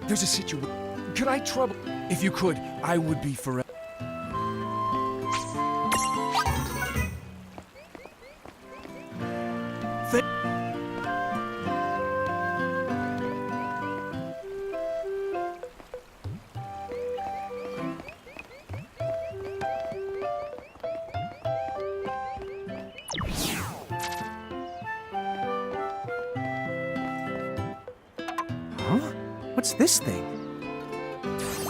there's a situation. Could I trouble? If you could, I would be forever. Huh? What's this thing?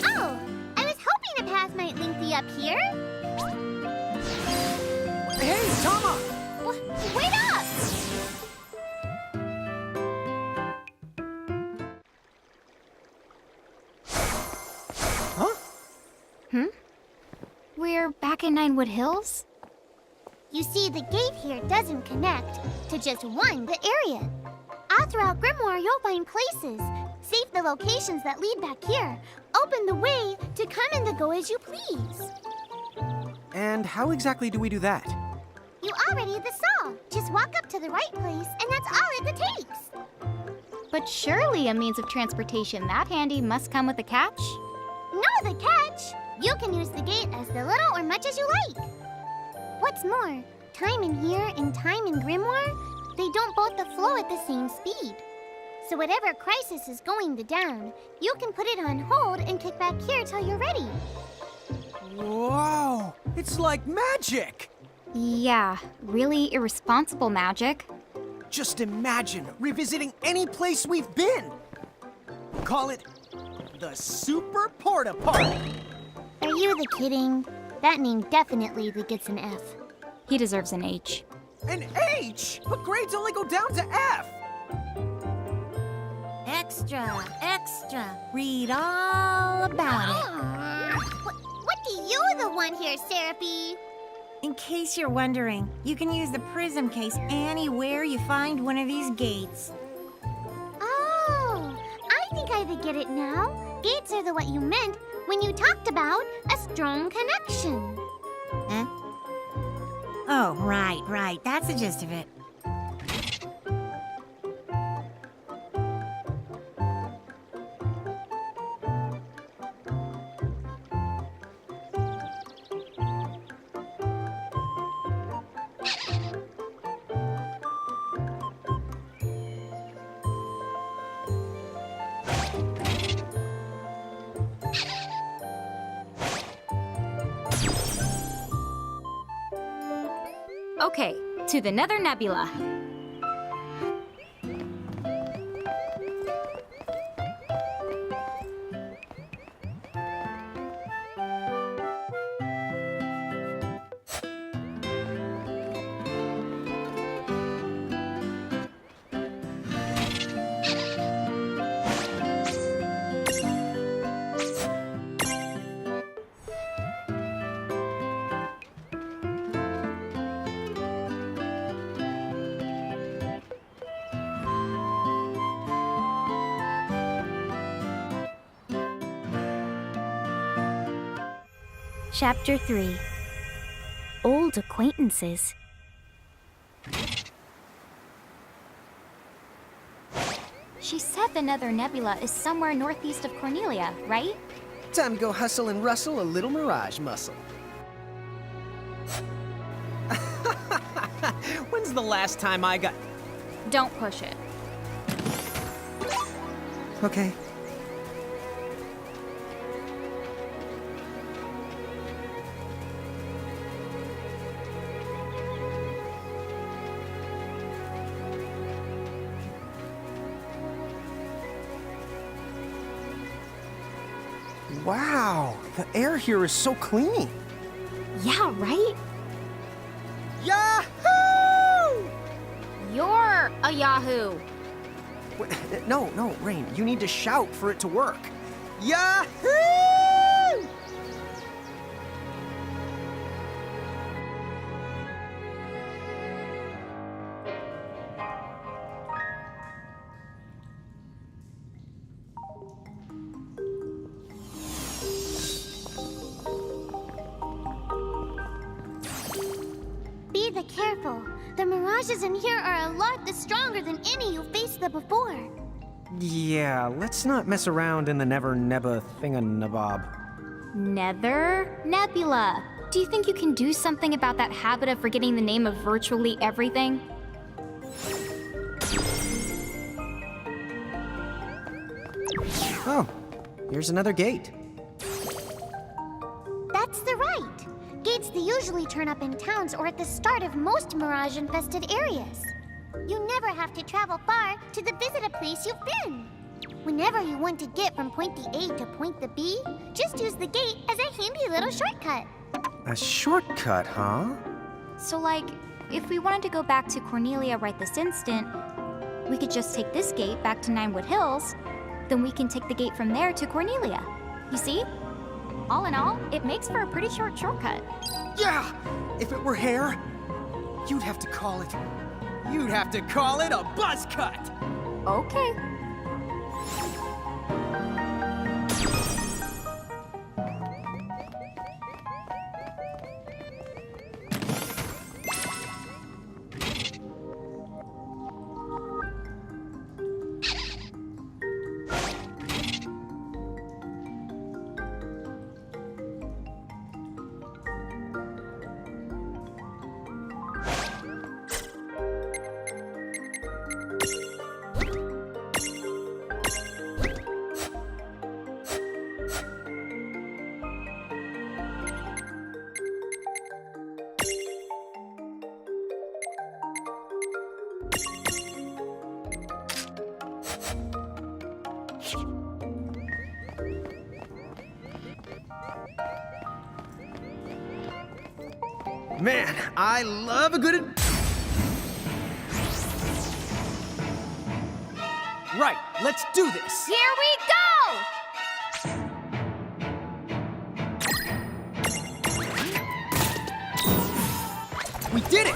Oh, I was hoping a path might link thee up here. Hey, Tama! Wait up! Huh? We're back in Ninewood Hills? You see, the gate here doesn't connect to just one the area. All throughout Grimoire, you'll find places. Save the locations that lead back here. Open the way to come and to go as you please. And how exactly do we do that? You already saw. Just walk up to the right place, and that's all it takes. But surely a means of transportation that handy must come with a catch? No, the catch! You can use the gate as the little or much as you like. What's more, time in here and time in Grimoire, they don't both flow at the same speed. So whatever crisis is going down, you can put it on hold and kick back here till you're ready. Whoa! It's like magic! Yeah, really irresponsible magic. Just imagine revisiting any place we've been. Call it the Super Porta Party. Are you the kidding? That name definitely gets an F. He deserves an H. An H? But grades only go down to F. Extra, extra. Read all about it. What do you the one here, Seraphie? In case you're wondering, you can use the prism case anywhere you find one of these gates. Oh, I think I get it now. Gates are what you meant when you talked about a strong connection. Huh? Oh, right. That's the gist of it. Okay, to the Nether Nebula. Chapter 3. Old Acquaintances. She said the Nether Nebula is somewhere northeast of Cornelia, right? Time to go hustle and rustle a little mirage muscle. When's the last time I got... Don't push it. Okay. Wow, the air here is so clean. Yeah, right? Yahoo! You're a Yahoo! Wait, no, Rain, you need to shout for it to work. Yahoo! Be careful. The mirages in here are a lot stronger than any you faced before. Yeah, let's not mess around in the Never Nebba thinganabob. Nether? Nebula! Do you think you can do something about that habit of forgetting the name of virtually everything? Oh, here's another gate. That's the right. Gates they usually turn up in towns or at the start of most mirage-infested areas. You never have to travel far to visit a place you've been. Whenever you want to get from point the A to point the B, just use the gate as a handy little shortcut. A shortcut, huh? So, like, if we wanted to go back to Cornelia right this instant, we could just take this gate back to Ninewood Hills, then we can take the gate from there to Cornelia. You see? All in all, it makes for a pretty short shortcut. Yeah! If it were hair, you'd have to call it... You'd have to call it a buzz cut! Okay. Man, I love a good... Right, let's do this! Here we go! We did it!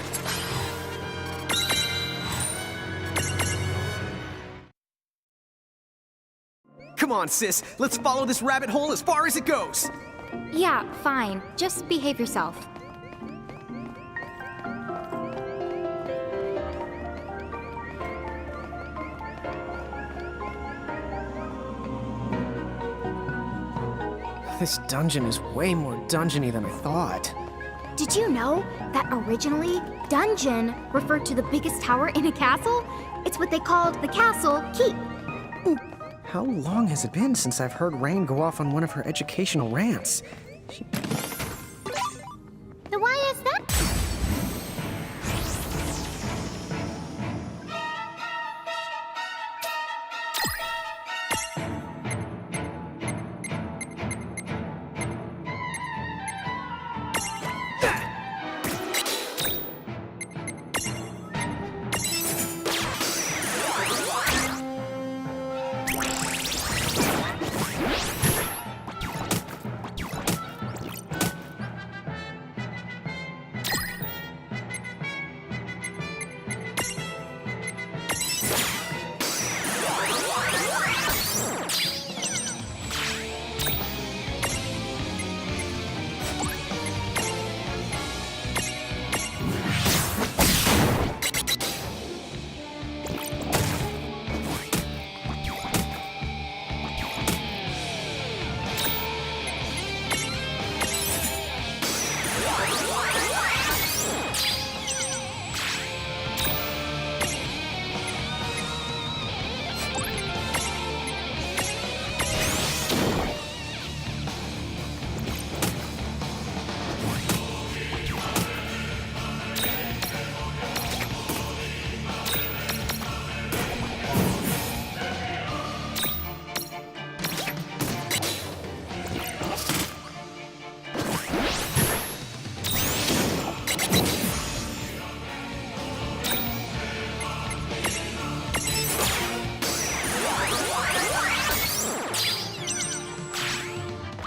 Come on, sis. Let's follow this rabbit hole as far as it goes. Yeah, fine. Just behave yourself. This dungeon is way more dungeony than I thought. Did you know that originally, dungeon referred to the biggest tower in a castle? It's what they called the castle keep. How long has it been since I've heard Rain go off on one of her educational rants? Then why is that?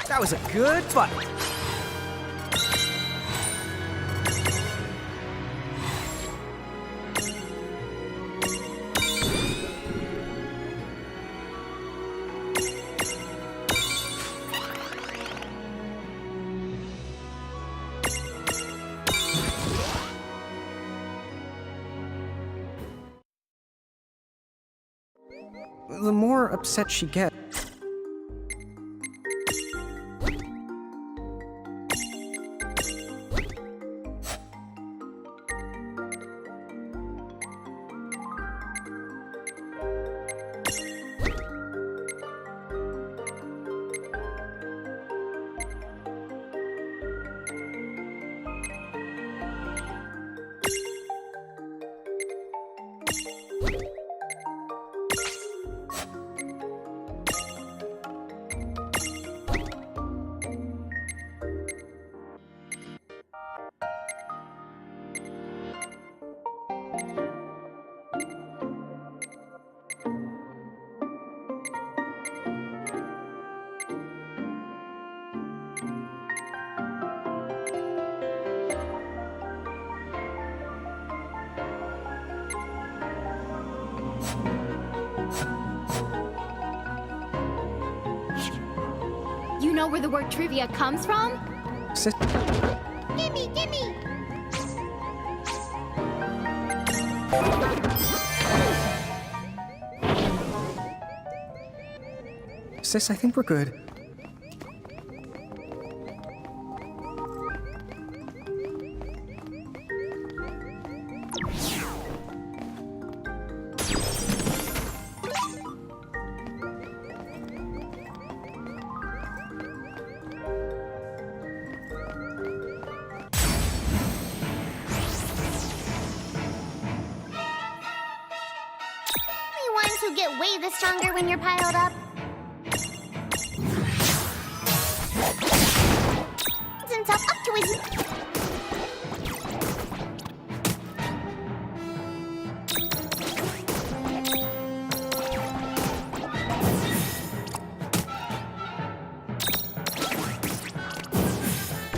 That was a good fight. the more upset she gets. You know where the word trivia comes from? Gimme, gimme! Sis, I think we're good. The ones who get way the stronger when you're piled up. Puts himself up to his...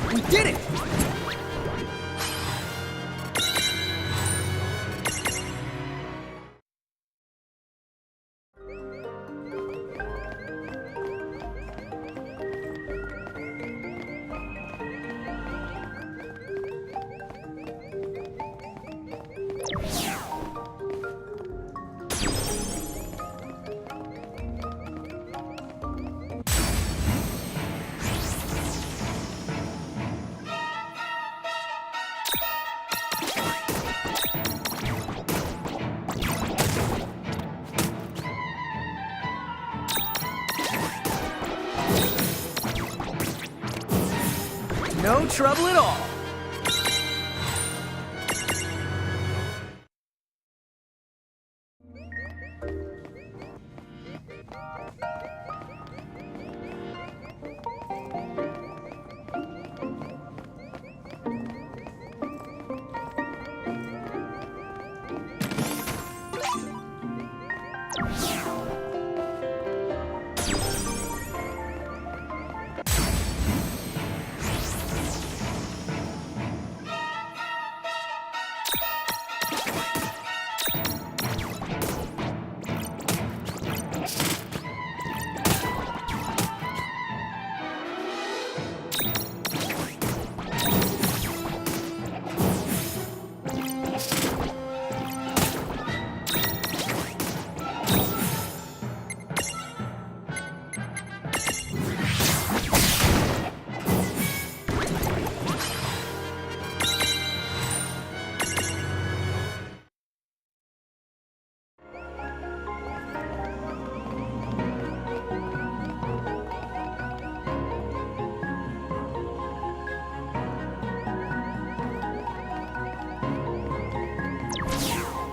We did it! No trouble at all.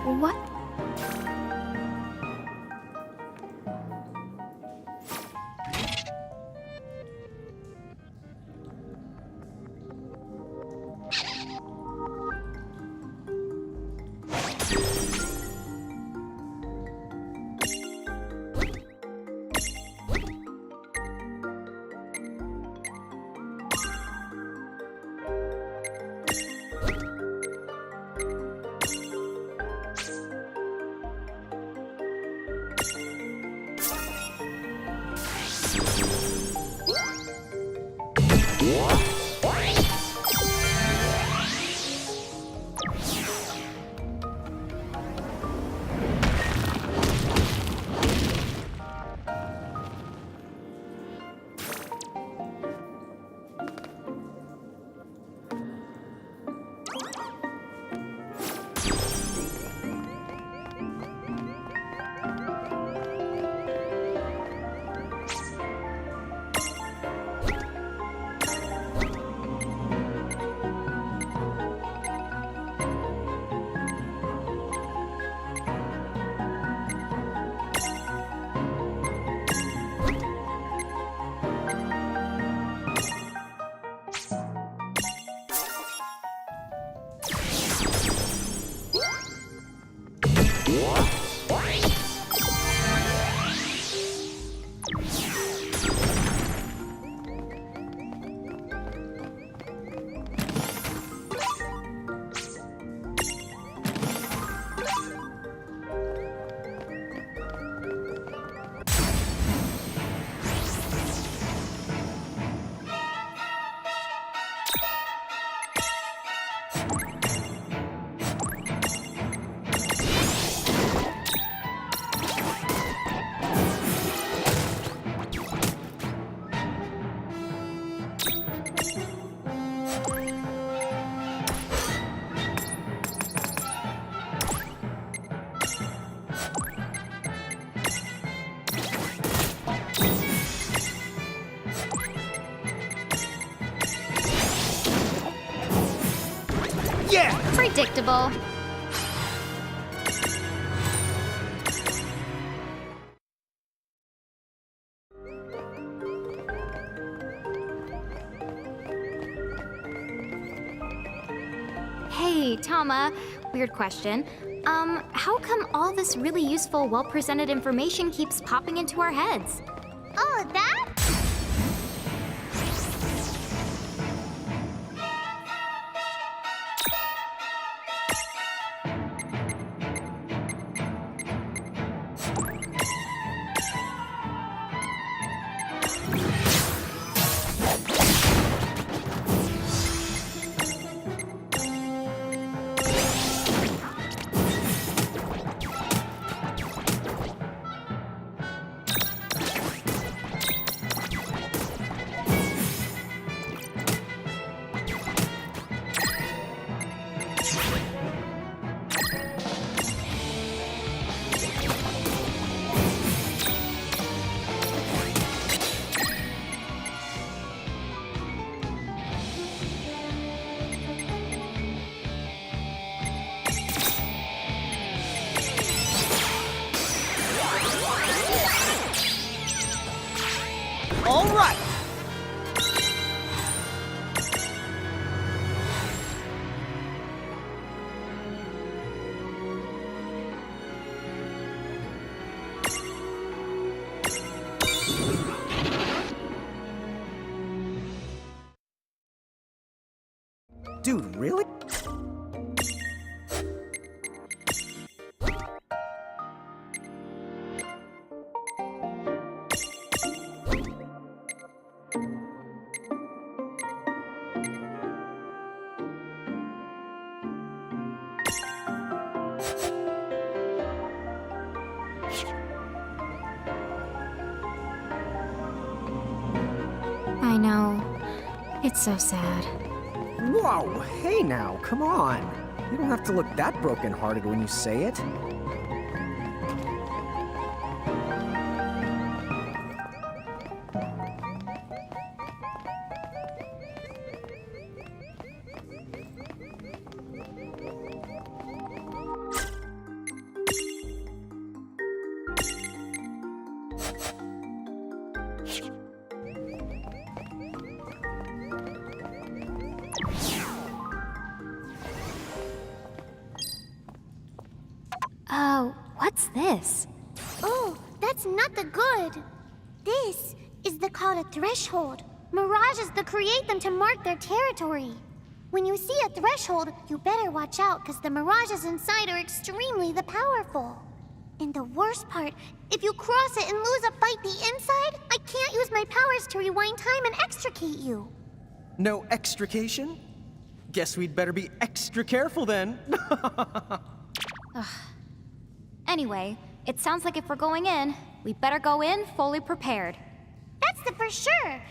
What? Yeah! Predictable. Hey, Tama. Weird question. How come all this really useful, well-presented information keeps popping into our heads? Oh, that? All right! Dude, really? I know. It's so sad. Whoa, hey now, come on. You don't have to look that broken-hearted when you say it. Oh, what's this? Oh, that's not the good. This is the called a threshold. Mirages that create them to mark their territory. When you see a threshold, you better watch out because the mirages inside are extremely powerful. And the worst part, if you cross it and lose a fight the inside, I can't use my powers to rewind time and extricate you. No extrication? Guess we'd better be extra careful then. Anyway, it sounds like if we're going in, we better go in fully prepared. That's the for sure.